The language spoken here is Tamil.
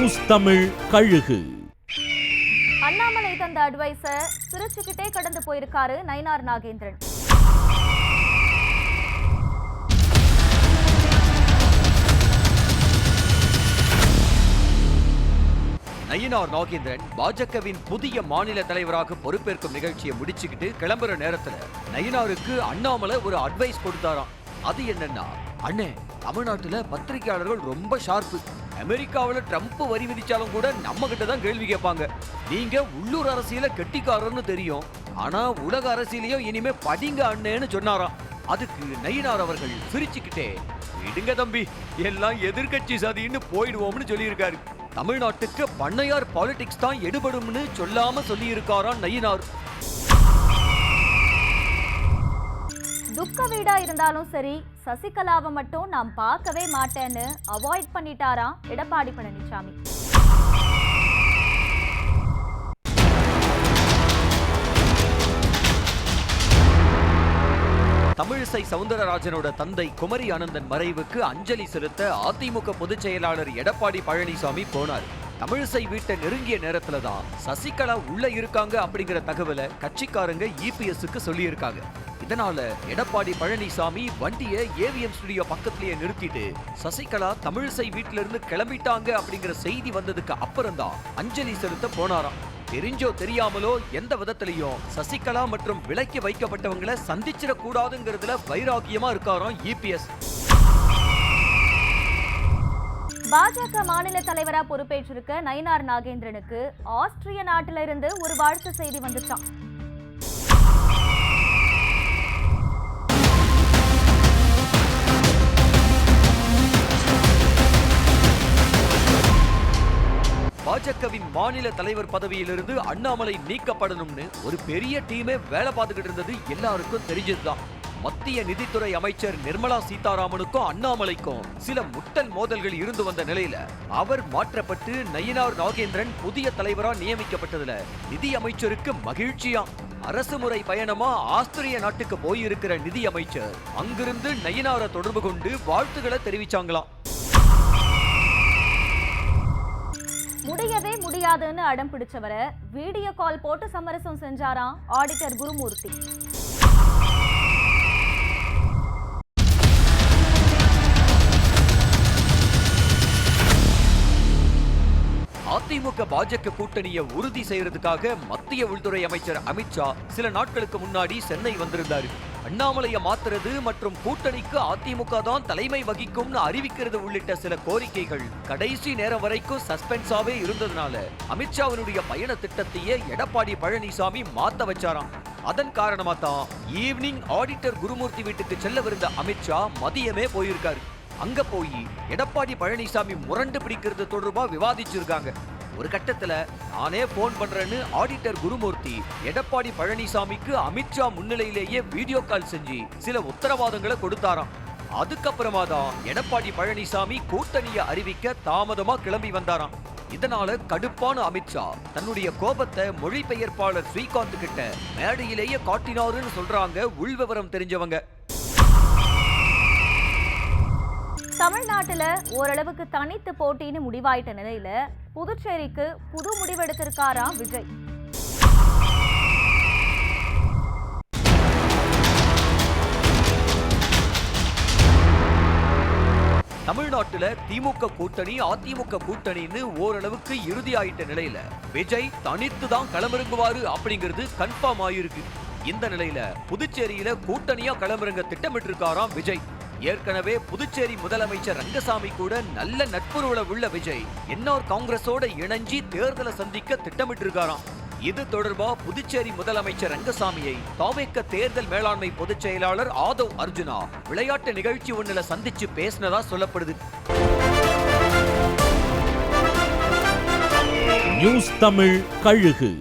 நியூஸ் தமிழ் கழுகு. அண்ணாமலை தந்த அட்வைஸை சிரிச்சுக்கிட்டே கடந்து போயிருக்காரு நயினார் நாகேந்திரன். நயினார் நாகேந்திரன் பாஜகவின் புதிய மாநில தலைவராக பொறுப்பேற்கும் நிகழ்ச்சியை முடிச்சுக்கிட்டு கிளம்புற நேரத்துல நயினாருக்கு அண்ணாமலை ஒரு அட்வைஸ் கொடுத்தாராம். அது என்னன்னா, அண்ணே, தமிழ்நாட்டுல பத்திரிகையாளர்கள் ரொம்ப ஷார்ப்பு. அமெரிக்காவில் ட்ரம்ப் வரி விதிச்சாலும் கூட நம்ம கிட்ட தான் கேள்வி கேட்பாங்க. நீங்க உள்ளூர் அரசியல கெட்டிக்காரன்னு தெரியும், ஆனா உலக அரசியலையும் இனிமே படிங்க அண்ணேன்னு சொன்னாராம். அதுக்கு நயினார் அவர்கள் சிரிச்சுக்கிட்டே, விடுங்க தம்பி, எல்லாம் எதிர்கட்சி சதின்னு போயிடுவோம்னு சொல்லியிருக்காரு. தமிழ்நாட்டுக்கு பண்ணையார் பாலிடிக்ஸ் தான் எடுபடும்னு சொல்லாம சொல்லி இருக்காராம் நயினார். துக்க வீடா இருந்தாலும் சரி, சசிகலாவை மட்டும் நான் பார்க்கவே மாட்டேன்னு அவாய்ட் பண்ணிட்டாராம் எடப்பாடி பழனிசாமி. தமிழிசை சவுந்தரராஜனோட தந்தை குமரி ஆனந்தன் மறைவுக்கு அஞ்சலி செலுத்த அதிமுக பொதுச் செயலாளர் எடப்பாடி பழனிசாமி போனார். தமிழிசை வீட்டை நெருங்கிய நேரத்துல தான் சசிகலா உள்ள இருக்காங்க அப்படிங்கிற தகவலை கட்சிக்காரங்க இபிஎஸ்க்கு சொல்லி இருக்காங்க. இதனால எடப்பாடி பழனிசாமி வண்டியை ஏவிஎம் ஸ்டுடியோ பக்கத்திலேயே நிறுத்திட்டு சசிகலா தமிழிசை வீட்டில இருந்து கிளம்பிட்டாங்க அப்படிங்கிற செய்தி வந்ததுக்கு அப்புறம் தான் அஞ்சலி செலுத்த போனாராம். தெரிஞ்சோ தெரியாமலோ எந்த விதத்திலையும் சசிகலா மற்றும் விலக்கி வைக்கப்பட்டவங்களை சந்திச்சிட கூடாதுங்கிறதுல வைராகியமா இருக்காராம் இபிஎஸ். பாஜக மாநில தலைவரா பொறுப்பேற்றிருக்க நயினார் நாகேந்திரனுக்கு ஆஸ்திரிய நாட்டில இருந்து ஒரு வாழ்த்து செய்தி வந்துச்சான். பாஜகவின் மாநில தலைவர் பதவியிலிருந்து அண்ணாமலை நீக்கப்படணும்னு ஒரு பெரிய டீமே வேலை பார்த்துக்கிட்டு இருந்தது எல்லாருக்கும் தெரிஞ்சதுதான். மத்திய நிதித்துறை அமைச்சர் நிர்மலா சீதாராமனுக்கும் அண்ணாமலைக்கும் சில முட்டல் மோதல்கள் இருந்து வந்த நிலையில அவர் மாற்றப்பட்டு நயினார் நாகேந்திரன் புதிய தலைவரா நியமிக்கப்பட்டதுல நிதி அமைச்சருக்கு மகிழ்ச்சியாம். அரசு முறை பயணமா ஆஸ்திரிய நாட்டுக்கு போயிருக்கிற நிதி அமைச்சர் அங்கிருந்து நயினாரை தொடர்பு கொண்டு வாழ்த்துக்களை தெரிவிச்சாங்களாம். முடியவே முடியாதுன்னு அடம் பிடிச்சவரை வீடியோ கால் போட்டு சமரசம் செஞ்சாராம் ஆடிட்டர் குருமூர்த்தி. அதிமுக பாஜக கூட்டணியை உறுதி செய்யறதுக்காக மத்திய உள்துறை அமைச்சர் அமித்ஷா சில நாட்களுக்கு முன்னாடி சென்னை வந்திருந்தாரு. அண்ணாமலையை மாத்துறது மற்றும் கூட்டணிக்கு அதிமுக தான் தலைமை வகிக்கும்னு அறிவிக்கிறது உள்ளிட்ட சில கோரிக்கைகள் கடைசி நேரம் வரைக்கும் சஸ்பென்ஸாவே இருந்ததுனால அமித்ஷாவினுடைய பயண திட்டத்தையே எடப்பாடி பழனிசாமி மாத்த வச்சாராம். அதன் காரணமா தான் ஈவினிங் ஆடிட்டர் குருமூர்த்தி வீட்டுக்கு செல்லவிருந்த அமித்ஷா மதியமே போயிருக்காரு. அங்க போய் எடப்பாடி பழனிசாமி முரண்டு பிடிக்கிறது தொடர்பா விவாதிச்சிருக்காங்க. ஒரு கட்டத்துல நானே போன் பண்றேன்னு ஆடிட்டர் குருமூர்த்தி எடப்பாடி பழனிசாமிக்கு அமித்ஷா முன்னிலையிலேயே வீடியோ கால் செஞ்சு சில உத்தரவாதங்களை கொடுத்தாராம். அதுக்கப்புறமா தான் எடப்பாடி பழனிசாமி கூட்டணியை அறிவிக்க தாமதமா கிளம்பி வந்தாராம். இதனால கடுப்பான அமித்ஷா தன்னுடைய கோபத்தை மொழிபெயர்ப்பாளர் ஸ்ரீகாந்த் கிட்ட மேடையிலேயே காட்டினாருன்னு சொல்றாங்க உள்விவரம் தெரிஞ்சவங்க. தமிழ்நாட்டுல ஓரளவுக்கு தனித்து போட்டின்னு முடிவாயிட்ட நிலையில புதுச்சேரிக்கு புது முடிவெடுத்திருக்காராம் விஜய். தமிழ்நாட்டுல திமுக கூட்டணி அதிமுக கூட்டணின்னு ஓரளவுக்கு இறுதியாயிட்ட நிலையில விஜய் தனித்து தான் களமிறங்குவாரு அப்படிங்கிறது கன்ஃபார்ம் ஆயிருக்கு. இந்த நிலையில புதுச்சேரியில கூட்டணியா களமிறங்க திட்டமிட்டு இருக்காராம் விஜய். ஏற்கனவே புதுச்சேரி முதலமைச்சர் ரங்கசாமி கூட நல்ல நட்புறவுல உள்ள விஜய் என்ஆர் காங்கிரஸோட இணைஞ்சி தேர்தலை சந்திக்க திட்டமிட்டு இருக்காராம். இது தொடர்பா புதுச்சேரி முதலமைச்சர் ரங்கசாமியை தாவேக தேர்தல் மேலாண்மை பொதுச் செயலாளர் ஆதவ் அர்ஜுனா விளையாட்டு நிகழ்ச்சி ஒன்றுல சந்திச்சு பேசினதா சொல்லப்படுது. நியூஸ் தமிழ் கழுகு.